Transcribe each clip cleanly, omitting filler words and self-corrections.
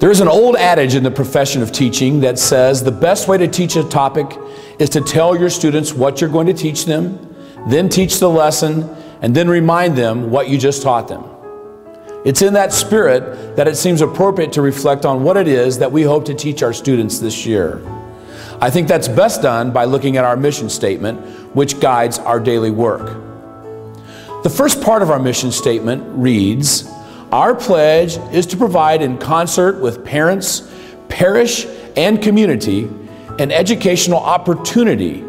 There's an old adage in the profession of teaching that says the best way to teach a topic is to tell your students what you're going to teach them, then teach the lesson, and then remind them what you just taught them. It's in that spirit that it seems appropriate to reflect on what it is that we hope to teach our students this year. I think that's best done by looking at our mission statement, which guides our daily work. The first part of our mission statement reads, "Our pledge is to provide in concert with parents, parish, and community an educational opportunity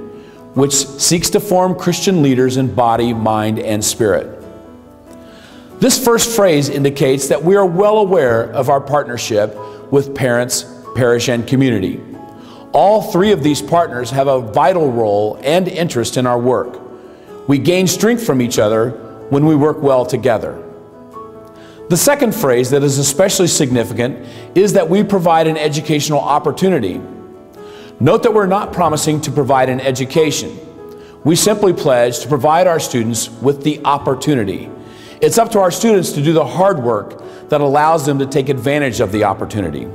which seeks to form Christian leaders in body, mind, and spirit." This first phrase indicates that we are well aware of our partnership with parents, parish, and community. All three of these partners have a vital role and interest in our work. We gain strength from each other when we work well together. The second phrase that is especially significant is that we provide an educational opportunity. Note that we're not promising to provide an education. We simply pledge to provide our students with the opportunity. It's up to our students to do the hard work that allows them to take advantage of the opportunity.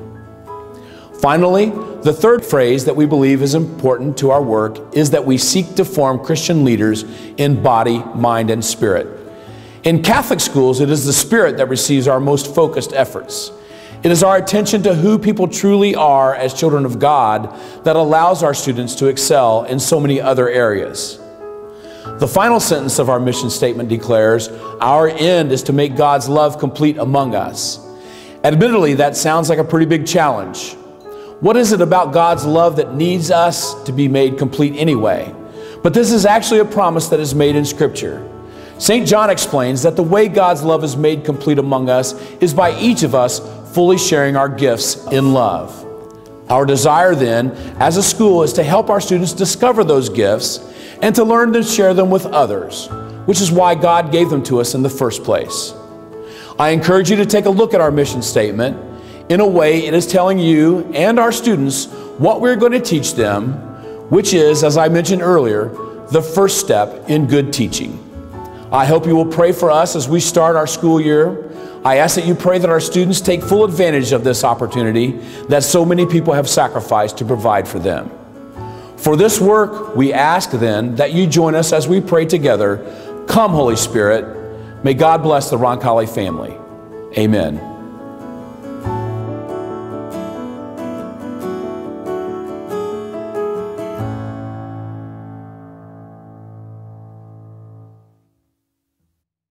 Finally, the third phrase that we believe is important to our work is that we seek to form Christian leaders in body, mind, and spirit. In Catholic schools, it is the spirit that receives our most focused efforts. It is our attention to who people truly are as children of God that allows our students to excel in so many other areas. The final sentence of our mission statement declares, "Our end is to make God's love complete among us." Admittedly, that sounds like a pretty big challenge. What is it about God's love that needs us to be made complete anyway? But this is actually a promise that is made in Scripture. St. John explains that the way God's love is made complete among us is by each of us fully sharing our gifts in love. Our desire then, as a school, is to help our students discover those gifts and to learn to share them with others, which is why God gave them to us in the first place. I encourage you to take a look at our mission statement. In a way, it is telling you and our students what we're going to teach them, which is, as I mentioned earlier, the first step in good teaching. I hope you will pray for us as we start our school year. I ask that you pray that our students take full advantage of this opportunity that so many people have sacrificed to provide for them. For this work, we ask then that you join us as we pray together. Come, Holy Spirit. May God bless the Roncalli family. Amen.